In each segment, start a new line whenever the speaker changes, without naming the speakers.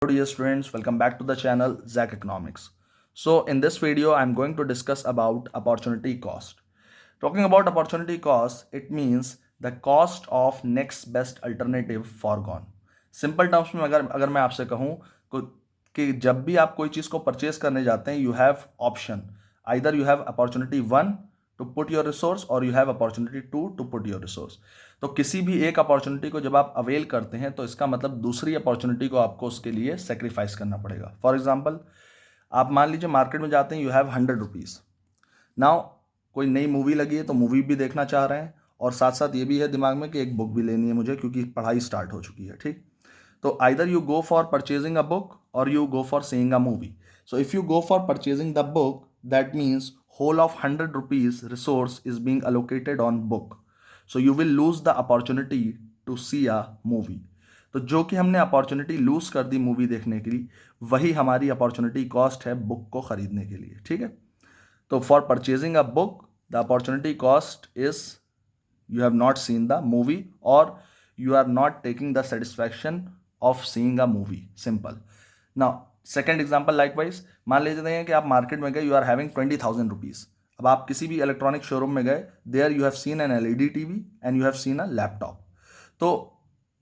Hello dear students, welcome back to the channel Zach Economics. So in this video, I'm going to discuss about opportunity cost. Talking about opportunity cost, it means the cost of next best alternative foregone. Simple terms में अगर मैं आपसे कहूँ कि जब भी आप कोई चीज़ को परचेज करने जाते हैं, you have option, either you have opportunity one to put your resource और you have opportunity two to put your resource. तो किसी भी एक अपॉर्चुनिटी को जब आप अवेल करते हैं तो इसका मतलब दूसरी अपॉर्चुनिटी को आपको उसके लिए सेक्रीफाइस करना पड़ेगा। फॉर एग्जाम्पल, आप मान लीजिए मार्केट में जाते हैं, यू हैव 100 रुपीज़। नाउ कोई नई मूवी लगी है तो मूवी भी देखना चाह रहे हैं और साथ साथ ये भी है दिमाग में कि एक बुक भी लेनी है मुझे क्योंकि पढ़ाई स्टार्ट हो चुकी है। ठीक, तो either you go for purchasing a book और you go for seeing a movie. So if you go for purchasing the book, that means whole of 100 rupees resource is being allocated on book, so you will lose the opportunity to see a movie. तो जो कि हमने opportunity loose कर दी movie देखने के लिए, वही हमारी अपॉर्चुनिटी कॉस्ट है बुक को खरीदने के लिए। ठीक है, तो for purchasing a book the opportunity cost is you have not seen the movie or you are not taking the satisfaction of seeing a movie. Simple. Now second example, likewise, मान लेते हैं कि आप मार्केट में गए, you are having 20,000 rupees. अब आप किसी भी इलेक्ट्रॉनिक शोरूम में गए, there you have seen an LED TV and you have seen a laptop. तो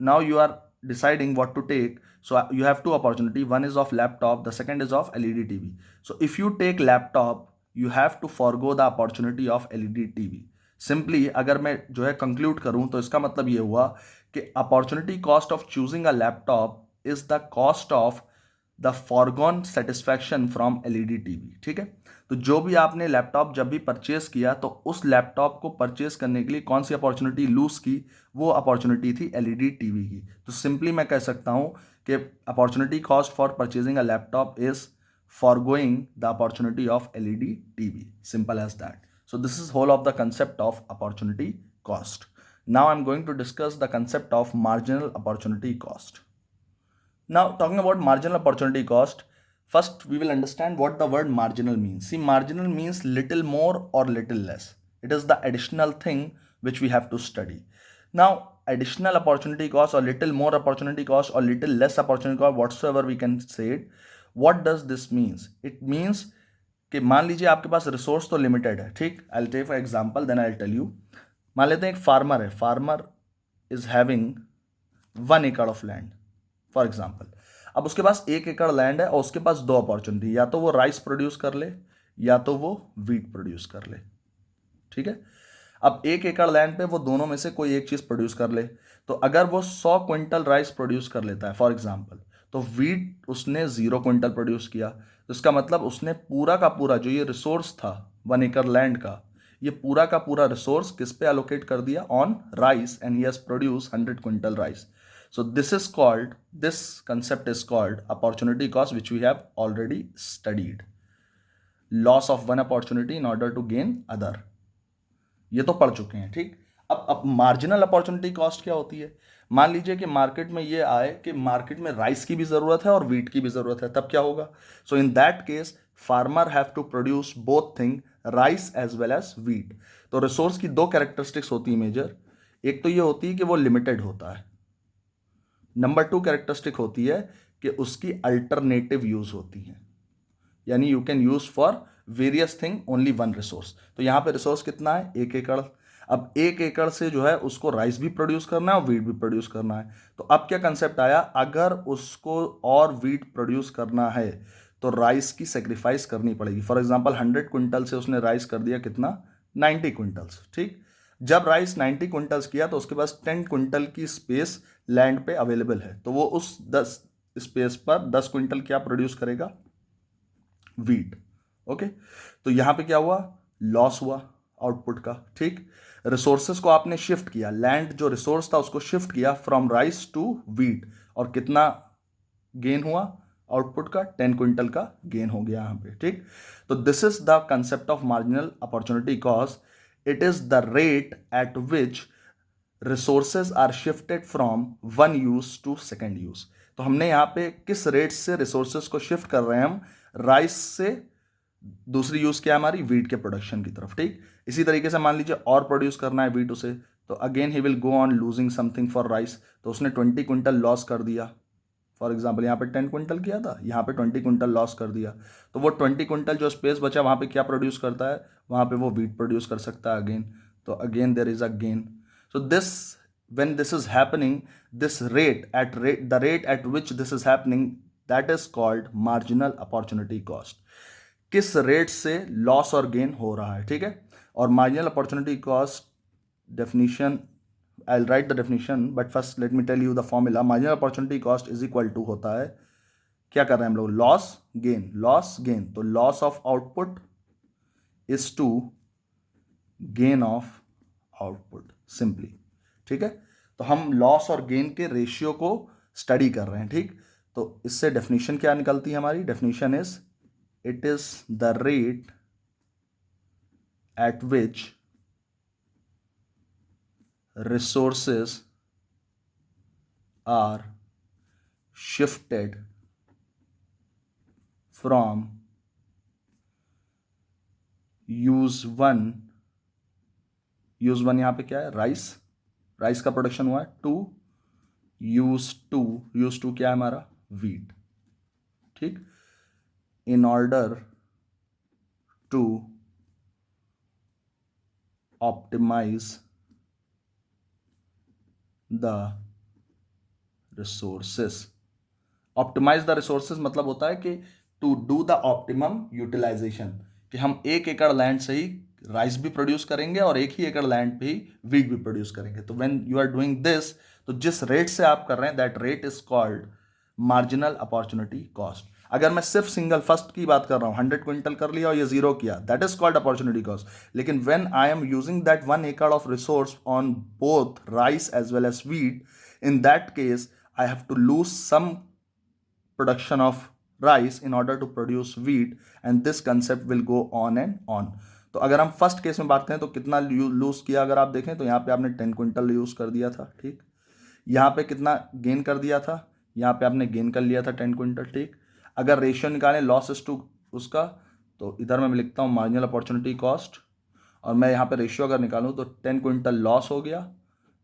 now you are deciding what to take. So you have two opportunity, one is of laptop, the second is of LED TV. So if you take laptop, you have to forgo the opportunity of LED TV. Simply अगर मैं जो है conclude करूं तो इसका मतलब ये हुआ कि opportunity cost of choosing a laptop is the cost of the foregone satisfaction from LED TV. ठीक है, तो जो भी आपने लैपटॉप जब भी परचेज किया तो उस लैपटॉप को परचेज करने के लिए कौन सी अपॉर्चुनिटी लूज की, वो अपॉर्चुनिटी थी एलईडी टीवी की। तो सिंपली मैं कह सकता हूं कि opportunity cost for purchasing a laptop is foregoing the opportunity of LED TV. Simple as that. So this is whole of the concept of opportunity cost. Now I'm going to discuss the concept of marginal opportunity cost. Now talking about marginal opportunity cost, first we will understand what the word marginal means. See, marginal means little more or little less. It is the additional thing which we have to study. Now additional opportunity cost or little more opportunity cost or little less opportunity cost, whatsoever we can say it, what does this means? It means कि मान लीजिए आपके पास resource तो limited है। ठीक, I will take for example, then I will tell you. मान लेते हैं एक फार्मर है, फार्मर इज हैविंग 1 एकड़ ऑफ लैंड फॉर एग्जांपल। अब उसके पास 1 एकड़ लैंड है और उसके पास दो अपॉर्चुनिटी, या तो वो राइस प्रोड्यूस कर ले या तो वो वीट प्रोड्यूस कर ले। ठीक है, अब 1 एकड़ लैंड पे वो दोनों में से कोई एक चीज प्रोड्यूस कर ले, तो अगर वो 100 क्विंटल राइस प्रोड्यूस कर लेता है फॉर एग्जाम्पल, तो वीट उसने 0 क्विंटल प्रोड्यूस किया। तो इसका मतलब उसने पूरा का पूरा जो ये रिसोर्स था 1 एकड़ लैंड का, ये पूरा का पूरा रिसोर्स किस पे एलोकेट कर दिया, on rice, and he has produce 100 quintal rice. So this concept is called opportunity cost, which we have already studied. Loss of one opportunity in order to gain other. ये तो पढ़ चुके हैं। ठीक, अब मार्जिनल अपॉर्चुनिटी कॉस्ट क्या होती है? मान लीजिए कि मार्केट में ये आए कि मार्केट में राइस की भी ज़रूरत है और वीट की भी ज़रूरत है, तब क्या होगा? So in that case farmer have to produce both thing, rice as well as wheat. तो रिसोर्स की दो कैरेक्टरिस्टिक्स होती है मेजर। एक तो ये होती है कि वो लिमिटेड होता है, नंबर 2 कैरेक्टरिस्टिक होती है कि उसकी अल्टरनेटिव यूज होती है, यानी you can use for various thing only one resource. तो यहां पे रिसोर्स कितना है? 1 एकड़। अब 1 एकड़ से जो है उसको राइस भी प्रोड्यूस करना है और वीट भी प्रोड्यूस करना है। तो अब क्या कंसेप्ट आया, अगर उसको और वीट प्रोड्यूस करना है तो राइस की सेक्रीफाइस करनी पड़ेगी। फॉर एग्जाम्पल 100 क्विंटल से उसने राइस कर दिया कितना, 90 क्विंटल्स। ठीक, जब राइस 90 क्विंटल्स किया तो उसके पास 10 क्विंटल की स्पेस लैंड पे अवेलेबल है, तो वो उस 10 स्पेस पर 10 क्विंटल क्या प्रोड्यूस करेगा, वीट। ओके, तो यहां पे क्या हुआ, लॉस हुआ आउटपुट का। ठीक, रिसोर्सेस को आपने शिफ्ट किया, लैंड जो रिसोर्स था उसको शिफ्ट किया फ्रॉम राइस टू वीट, और कितना गेन हुआ आउटपुट का, 10 क्विंटल का गेन हो गया यहां पे। ठीक, तो this is the concept of marginal opportunity cost. It is the rate at which resources are shifted from one use to second use. तो हमने यहां पे किस रेट से रिसोर्सेज को शिफ्ट कर रहे हैं हम, राइस से दूसरी यूज क्या है हमारी, वीट के प्रोडक्शन की तरफ। ठीक, इसी तरीके से मान लीजिए और प्रोड्यूस करना है वीट उसे, तो again he will go on losing something for rice, तो उसने 20 क्विंटल लॉस कर दिया फॉर एग्जाम्पल यहाँ पे 10 क्विंटल किया था, यहाँ पे 20 क्विंटल लॉस कर दिया, तो वो 20 क्विंटल जो स्पेस बचा वहाँ पे क्या प्रोड्यूस करता है, वहाँ पे वो वीट प्रोड्यूस कर सकता है अगेन, तो again there is a gain. So this, when this is happening, this the rate at which this is happening, that is called marginal opportunity cost. किस रेट से लॉस और गेन हो रहा है, ठीक है. और marginal opportunity cost definition, I'll write the definition, but first let me tell you the formula. Marginal opportunity cost is equal to होता है, क्या कर रहे हैं हम लोग, लॉस गेन, तो loss of output is to gain of output, simply, ठीक है. तो हम लॉस और गेन के रेशियो को स्टडी कर रहे हैं, ठीक. तो इससे डेफिनेशन क्या निकलती है हमारी, definition is it is the rate at which resources are shifted from use one यहाँ पे क्या है, राइस का प्रोडक्शन हुआ है, टू यूज टू क्या है हमारा, वीट, ठीक. In order to optimise the resources. Optimise the resources मतलब होता है कि to do the optimum utilisation, कि हम 1 एकड़ लैंड से ही राइस भी प्रोड्यूस करेंगे और 1 ही एकड़ लैंड पे ही वीट भी प्रोड्यूस करेंगे. तो when you are doing this, तो जिस रेट से आप कर रहे हैं, that rate is called marginal opportunity cost. अगर मैं सिर्फ सिंगल फर्स्ट की बात कर रहा हूँ, 100 क्विंटल कर लिया और ये 0 किया, that is called opportunity cost. लेकिन when I am using that 1 एकड़ of resource on both rice as well as wheat, in that case I have to lose some production of rice in order to produce wheat, and this concept will go on and on. तो अगर हम first case में बात करें तो कितना loose किया, अगर आप देखें तो यहाँ पे आपने 10 क्विंटल यूज कर दिया था, ठीक. यहाँ पे कितना गेन कर दिया था, यहाँ पे आपने गेन कर लिया था 10 क्विंटल, ठीक. अगर रेशियो निकालें लॉसेस टू उसका, तो इधर मैं लिखता हूँ मार्जिनल अपॉर्चुनिटी कॉस्ट, और मैं यहाँ पे रेशियो अगर निकालूँ तो 10 क्विंटल लॉस हो गया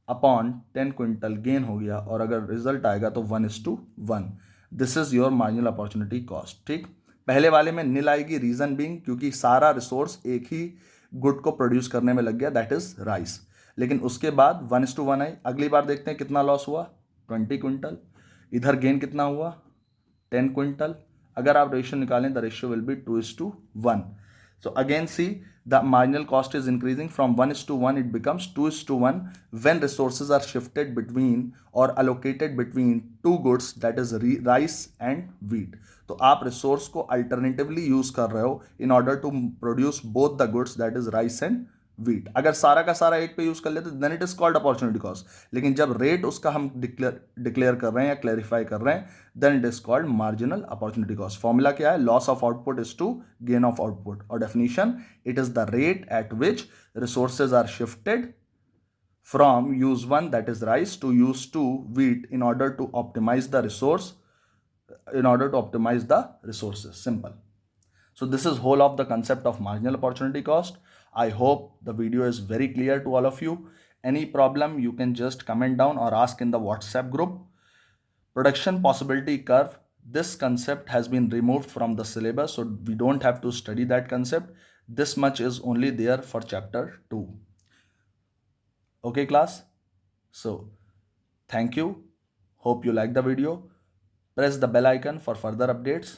अपॉन 10 क्विंटल गेन हो गया, और अगर रिजल्ट आएगा तो 1:1. This is your marginal opportunity cost, ठीक. पहले वाले में नील आएगी, रीजन बीइंग क्योंकि सारा रिसोर्स एक ही गुड को प्रोड्यूस करने में लग गया, दैट इज राइस. लेकिन उसके बाद 1:1 आई. अगली बार देखते हैं कितना लॉस हुआ, 20 क्विंटल. इधर गेन कितना हुआ, 10 क्विंटल. अगर आप रेशियो निकालें, the ratio will be 2:1. So again see, the marginal cost is increasing from 1:1, it becomes 2:1 when resources are shifted between or allocated between two goods, that is rice and wheat. तो आप resource को alternatively use कर रहे हो in order to produce both the goods, that is rice and wheat. अगर सारा का सारा एक पे यूज कर लेते then it is called opportunity cost. लेकिन जब रेट उसका हम डिक्लेयर कर रहे हैं या क्लैरिफाई कर रहे हैं, then it is called marginal opportunity cost. Formula क्या है, loss of output is to gain of output, और definition it is the rate at which resources are shifted from use 1, that is rice, to use 2, wheat, in order to optimize the resources. Simple. So this is whole of the concept of marginal opportunity cost. I hope the video is very clear to all of you. Any problem you can just comment down or ask in the WhatsApp group. Production possibility curve, this concept has been removed from the syllabus, so we don't have to study that concept. This much is only there for chapter 2. Okay class, so thank you, hope you like the video. Press the bell icon for further updates.